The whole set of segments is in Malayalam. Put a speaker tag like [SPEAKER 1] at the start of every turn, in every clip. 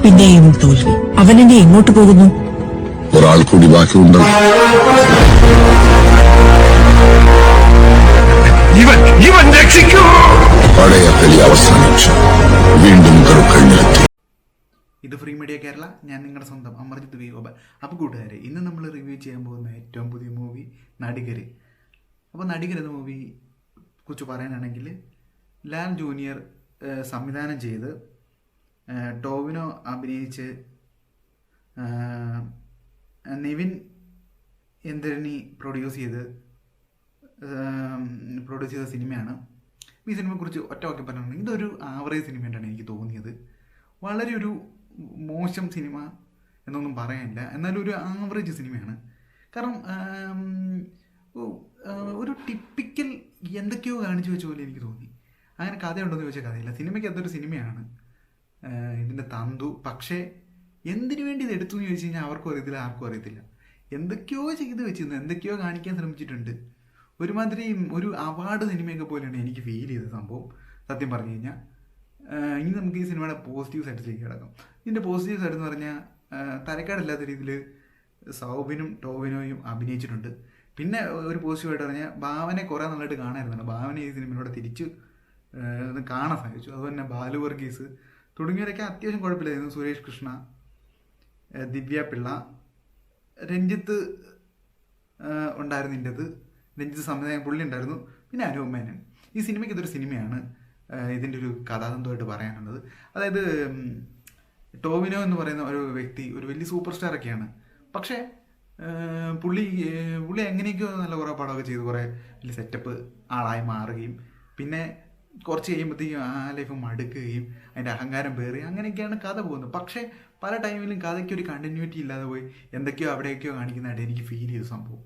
[SPEAKER 1] പിന്നെയും തോൽവി. അവനെന്നെ എങ്ങോട്ട് പോകുന്നു?
[SPEAKER 2] ഒരാൾ കൂടി ബാക്കിയുണ്ട്. പഴയ കളി അവസാനിച്ചു. വീണ്ടും കരുക്കൾ നിരത്തി.
[SPEAKER 3] ഇത് ഫ്രീ മീഡിയ കേരള. ഞാൻ നിങ്ങളുടെ സ്വന്തം അമർജിത് വി ഗോപാൽ. അപ്പോൾ കൂട്ടുകാരെ, ഇന്ന് നമ്മൾ റിവ്യൂ ചെയ്യാൻ പോകുന്ന ഏറ്റവും പുതിയ മൂവി നടികര്. അപ്പോൾ നടികർ എന്ന മൂവി കുറിച്ച് പറയാനാണെങ്കിൽ, ലാൽ ജൂനിയർ സംവിധാനം ചെയ്ത് ടോവിനോ അഭിനയിച്ച് നിവിൻ എന്തരണി പ്രൊഡ്യൂസ് ചെയ്ത സിനിമയാണ്. ഈ സിനിമയെക്കുറിച്ച് ഒറ്റ വാക്കി പറഞ്ഞിട്ടുണ്ടെങ്കിൽ ഇതൊരു ആവറേജ് സിനിമയായിട്ടാണ് എനിക്ക് തോന്നിയത്. വളരെ ഒരു മോശം സിനിമ എന്നൊന്നും പറയാനില്ല, എന്നാലും ഒരു ആവറേജ് സിനിമയാണ്. കാരണം ഒരു ടിപ്പിക്കൽ എന്തൊക്കെയോ കാണിച്ചു വെച്ച പോലെ എനിക്ക് തോന്നി. അങ്ങനെ കഥയുണ്ടെന്ന് ചോദിച്ചാൽ കഥയില്ല. സിനിമയ്ക്ക് അതൊരു സിനിമയാണ്, ഇതിൻ്റെ തന്തു. പക്ഷേ എന്തിനു വേണ്ടി ഇത് എടുത്തു എന്ന് ചോദിച്ചു കഴിഞ്ഞാൽ അവർക്കും അറിയത്തില്ല, ആർക്കും അറിയത്തില്ല. എന്തൊക്കെയോ ചെയ്ത് വെച്ചിരുന്നു, എന്തൊക്കെയോ കാണിക്കാൻ ശ്രമിച്ചിട്ടുണ്ട്. ഒരുമാതിരി ഒരു അവാർഡ് സിനിമയൊക്കെ പോലെയാണ് എനിക്ക് ഫീൽ ചെയ്ത സംഭവം, സത്യം പറഞ്ഞു കഴിഞ്ഞാൽ. ഇനി നമുക്ക് ഈ സിനിമയുടെ പോസിറ്റീവ് സൈഡിലേക്ക് കിടക്കാം. ഇതിൻ്റെ പോസിറ്റീവ് സൈഡ് എന്ന് പറഞ്ഞാൽ, തരക്കേടില്ലാത്ത രീതിയിൽ സൗബിനും ടോവിനോയും അഭിനയിച്ചിട്ടുണ്ട്. പിന്നെ ഒരു പോസിറ്റീവായിട്ട് പറഞ്ഞാൽ, ഭാവനെ കുറേ നല്ലതായിട്ട് കാണായിരുന്നല്ലോ. ഭാവനെ ഈ സിനിമയിലൂടെ തിരിച്ച് കാണാൻ സാധിച്ചു. അതുപോലെ തന്നെ ബാലു വർഗീസ് തുടങ്ങിയവരൊക്കെ അത്യാവശ്യം കുഴപ്പമില്ലായിരുന്നു. സുരേഷ് കൃഷ്ണ, ദിവ്യ പിള്ള, രഞ്ജിത്ത് ഉണ്ടായിരുന്നു. ഇതിൻ്റെത് രഞ്ജിത്ത് സംവിധായകൻ പുള്ളി ഉണ്ടായിരുന്നു. പിന്നെ അനൂപ് മേനൻ. ഈ സിനിമയ്ക്ക് ഇതൊരു സിനിമയാണ്. ഇതിൻ്റെ ഒരു കഥാതന്തുമായിട്ട് പറയാനുള്ളത്, അതായത് ടോവിനോ എന്ന് പറയുന്ന ഒരു വ്യക്തി ഒരു വലിയ സൂപ്പർ സ്റ്റാറൊക്കെയാണ്. പക്ഷേ പുള്ളി എങ്ങനെയൊക്കെയോ നല്ല കുറേ പടമൊക്കെ ചെയ്ത് കുറേ വലിയ സെറ്റപ്പ് ആളായി മാറുകയും പിന്നെ കുറച്ച് കഴിയുമ്പോഴത്തേക്കും ആ ലൈഫ് മടുക്കുകയും അതിൻ്റെ അഹങ്കാരം പേറി അങ്ങനെയൊക്കെയാണ് കഥ പോകുന്നത്. പക്ഷേ പല ടൈമിലും കഥയ്ക്ക് ഒരു കണ്ടിന്യൂറ്റി ഇല്ലാതെ പോയി എന്തൊക്കെയോ അവിടെയൊക്കെയോ കാണിക്കുന്നതായിട്ട് എനിക്ക് ഫീൽ ചെയ്ത സംഭവം.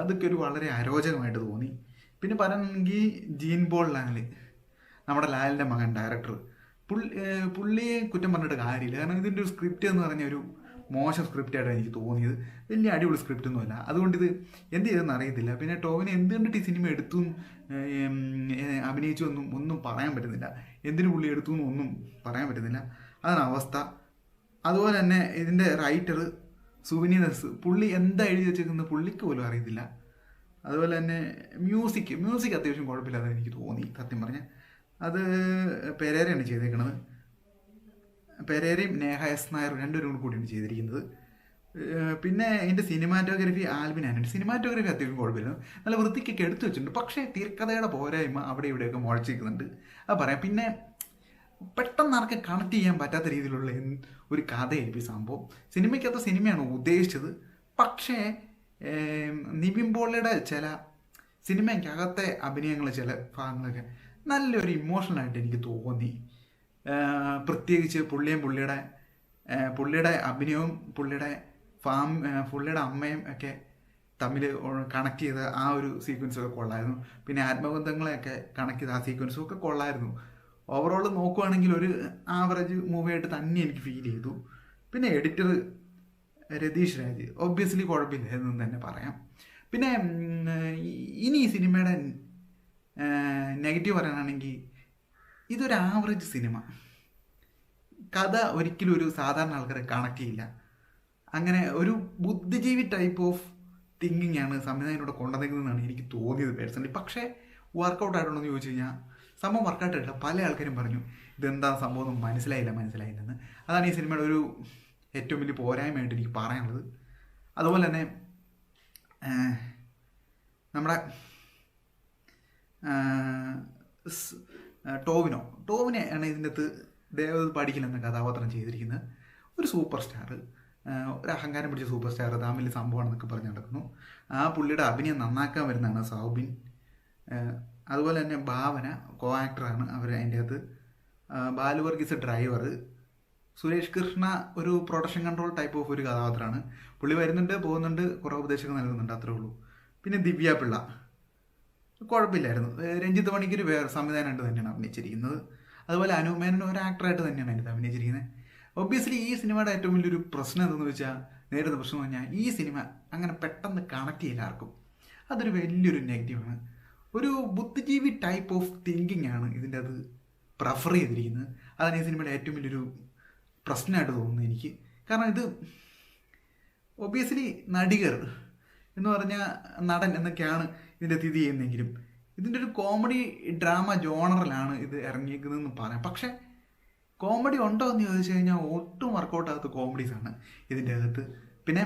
[SPEAKER 3] അതൊക്കെ ഒരു വളരെ അരോചകമായിട്ട് തോന്നി. പിന്നെ പറയുകയാണെങ്കിൽ ജീൻ പോൾ ലാൽ, നമ്മുടെ ലാലിൻ്റെ മകൻ ഡയറക്ടർ, പുള്ളിയെ കുറ്റം പറഞ്ഞിട്ട് കാര്യമില്ല. കാരണം ഇതിൻ്റെ ഒരു സ്ക്രിപ്റ്റ് എന്ന് പറഞ്ഞ ഒരു മോശം സ്ക്രിപ്റ്റായിട്ടാണ് എനിക്ക് തോന്നിയത്. വലിയ അടിപൊളി സ്ക്രിപ്റ്റ് ഒന്നുമല്ല. അതുകൊണ്ട് ഇത് എന്ത് ചെയ്തെന്ന് അറിയത്തില്ല. പിന്നെ ടോവിനെ എന്തുകൊണ്ടിട്ട് ഈ സിനിമ എടുത്തു അഭിനയിച്ചു ഒന്നും പറയാൻ പറ്റുന്നില്ല. എന്തിനു പുള്ളി എടുത്തു എന്നൊന്നും പറയാൻ പറ്റുന്നില്ല. അതാണ് അവസ്ഥ. അതുപോലെ തന്നെ ഇതിൻ്റെ റൈറ്റർ സുവിനി ദസ്, പുള്ളി എന്താ എഴുതി വെച്ചേക്കുന്നത് പുള്ളിക്ക് പോലും അറിയത്തില്ല. അതുപോലെ തന്നെ മ്യൂസിക് അത്യാവശ്യം കുഴപ്പമില്ലാതെ എനിക്ക് തോന്നി, സത്യം പറഞ്ഞാൽ. അത് പെരേരയാണ് ചെയ്തേക്കുന്നത്. പെരേരയും നേഹ എസ് നായർ രണ്ടുപേരും കൂടിയാണ് ചെയ്തിരിക്കുന്നത്. പിന്നെ ഇതിൻ്റെ സിനിമാറ്റോഗ്രാഫി ആൽബിനാനുണ്ട്. സിനിമാറ്റോഗ്രാഫി അത്യാവശ്യം കുഴപ്പമില്ല, നല്ല വൃത്തിക്കൊക്കെ എടുത്തു വെച്ചിട്ടുണ്ട്. പക്ഷേ തിരക്കഥയുടെ പോരായ്മ അവിടെ ഇവിടെയൊക്കെ മുഴച്ചിരിക്കുന്നുണ്ട്, അത് പറയാം. പിന്നെ പെട്ടെന്ന് ആർക്കും കണക്ട് ചെയ്യാൻ പറ്റാത്ത രീതിയിലുള്ള ഒരു കഥയായി സംഭവം. സിനിമയ്ക്കകത്ത് സിനിമയാണ് ഉദ്ദേശിച്ചത്. പക്ഷേ നിവിൻ പോളിയുടെ ചില സിനിമയ്ക്കകത്തെ അഭിനയങ്ങൾ ചില ഭാഗങ്ങളൊക്കെ നല്ലൊരു ഇമോഷണലായിട്ട് എനിക്ക് തോന്നി. പ്രത്യേകിച്ച് പുള്ളിയുടെ അഭിനയവും പുള്ളിയുടെ അമ്മയും ഒക്കെ തമ്മിൽ കണക്ട് ചെയ്ത ആ ഒരു സീക്വൻസൊക്കെ കൊള്ളായിരുന്നു. പിന്നെ ആത്മബന്ധങ്ങളെയൊക്കെ കണക്ട് ചെയ്ത ആ സീക്വൻസും ഒക്കെ കൊള്ളായിരുന്നു. ഓവറോൾ നോക്കുവാണെങ്കിൽ ഒരു ആവറേജ് മൂവിയായിട്ട് തന്നെ എനിക്ക് ഫീൽ ചെയ്തു. പിന്നെ എഡിറ്റർ രതീഷ് രാജ് ഒബ്വിയസ്ലി കുഴപ്പമില്ല എന്ന് തന്നെ പറയാം. പിന്നെ ഇനി ഈ സിനിമയുടെ നെഗറ്റീവ് പറയാനാണെങ്കിൽ, ഇതൊരു ആവറേജ് സിനിമ. കഥ ഒരിക്കലും ഒരു സാധാരണ ആൾക്കാരെ കണക്ട് ചെയ്യില്ല. അങ്ങനെ ഒരു ബുദ്ധിജീവി ടൈപ്പ് ഓഫ് തിങ്കിങ് ആണ് സംവിധായകനോട് കൊണ്ടുവന്നേക്കുന്നതെന്നാണ് എനിക്ക് തോന്നിയത് പേഴ്സണലി. പക്ഷേ വർക്കൗട്ട് ആയിട്ടുണ്ടോ എന്ന് ചോദിച്ചു കഴിഞ്ഞാൽ സംഭവം വർക്കൗട്ട് ആയിട്ടില്ല. പല ആൾക്കാരും പറഞ്ഞു ഇതെന്താ സംഭവം ഒന്നും മനസ്സിലായില്ലെന്ന്. അതാണ് ഈ സിനിമയുടെ ഒരു ഏറ്റവും വലിയ പോരായ്മയായിട്ട് എനിക്ക് പറയാനുള്ളത്. അതുപോലെ തന്നെ നമ്മുടെ ടോവിനെയാണ് ഇതിൻ്റെ അകത്ത് ദേവദത്ത് പടിക്കൽ എന്ന കഥാപാത്രം ചെയ്തിരിക്കുന്നത്. ഒരു സൂപ്പർ സ്റ്റാർ, ഒരു അഹങ്കാരം പിടിച്ച സൂപ്പർ സ്റ്റാർ, തമ്മിൽ സംഭവമാണെന്നൊക്കെ പറഞ്ഞ് നടക്കുന്നു. ആ പുള്ളിയുടെ അഭിനയം നന്നാക്കാൻ വരുന്നതാണ് സൗബിൻ. അതുപോലെ തന്നെ ഭാവന കോ ആക്ടറാണ് അവർ അതിൻ്റെ അകത്ത്. ബാലു വർഗീസ് ഡ്രൈവർ, സുരേഷ് കൃഷ്ണ ഒരു പ്രൊഡക്ഷൻ കൺട്രോൾ ടൈപ്പ് ഓഫ് ഒരു കഥാപാത്രമാണ്. പുള്ളി വരുന്നുണ്ട്, പോകുന്നുണ്ട്, കുറേ ഉപദേശങ്ങൾ നൽകുന്നുണ്ട്, അത്രേ ഉള്ളൂ. പിന്നെ ദിവ്യ പിള്ള കുഴപ്പമില്ലായിരുന്നു. രഞ്ജിത്ത് പണിക്കൊരു വേറെ സംവിധാനമായിട്ട് തന്നെയാണ് അഭിനയിച്ചിരിക്കുന്നത്. അതുപോലെ അനൂപ് മേനൻ ഒരു ആക്ടറായിട്ട് തന്നെയാണ് അതിനകത്ത് അഭിനയിച്ചിരിക്കുന്നത്. ഒബ്വിയസ്ലി ഈ സിനിമയുടെ ഏറ്റവും വലിയൊരു പ്രശ്നം എന്തെന്ന് വെച്ചാൽ, നേരിടുന്ന പ്രശ്നം എന്ന് പറഞ്ഞാൽ ഈ സിനിമ അങ്ങനെ പെട്ടെന്ന് കണക്ട് ചെയ്യില്ല ആർക്കും. അതൊരു വലിയൊരു നെഗറ്റീവാണ്. ഒരു ബുദ്ധിജീവി ടൈപ്പ് ഓഫ് തിങ്കിങ് ആണ് ഇതിൻ്റെ അത് പ്രിഫർ ചെയ്തിരിക്കുന്നത്. അതാണ് ഈ സിനിമയുടെ ഏറ്റവും വലിയൊരു പ്രശ്നമായിട്ട് തോന്നുന്നു എനിക്ക്. കാരണം ഇത് ഒബിയസ്ലി നടികർ എന്ന് പറഞ്ഞാൽ നടൻ എന്നൊക്കെയാണ് ഇതിൻ്റെ സ്ഥിതി ചെയ്യുന്നതെങ്കിലും ഇതിൻ്റെ ഒരു കോമഡി ഡ്രാമ ജോണറിലാണ് ഇത് ഇറങ്ങിയിരിക്കുന്നതെന്ന് പറയാം. പക്ഷേ കോമഡി ഉണ്ടോ എന്ന് ചോദിച്ചു കഴിഞ്ഞാൽ ഒട്ടും വർക്കൗട്ട് ആകാത്ത കോമഡീസാണ് ഇതിൻ്റെ അകത്ത്. പിന്നെ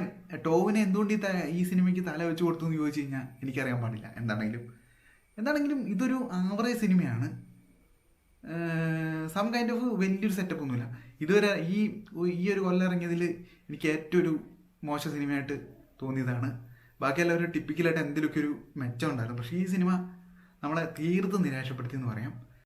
[SPEAKER 3] ടോവിനെ എന്തുകൊണ്ട് ഈ സിനിമയ്ക്ക് തല വെച്ച് കൊടുത്തു എന്ന് ചോദിച്ചു കഴിഞ്ഞാൽ എനിക്കറിയാൻ പാടില്ല. എന്താണെങ്കിലും ഇതൊരു ആവറേജ് സിനിമയാണ്. സം കൈൻഡ് ഓഫ് വലിയൊരു സെറ്റപ്പ് ഒന്നുമില്ല. ഇതുവരെ ഈ ഒരു കൊല്ലം ഇറങ്ങിയതിൽ എനിക്ക് ഏറ്റവും ഒരു മോശം സിനിമയായിട്ട് തോന്നിയതാണ്. ബാക്കിയെല്ലാവരും ടിപ്പിക്കലായിട്ട് എന്തെങ്കിലുമൊക്കെ ഒരു മെച്ചം ഉണ്ടായിരുന്നു. പക്ഷേ ഈ സിനിമ നമ്മളെ തീർത്തും നിരാശപ്പെടുത്തി എന്ന് പറയാം.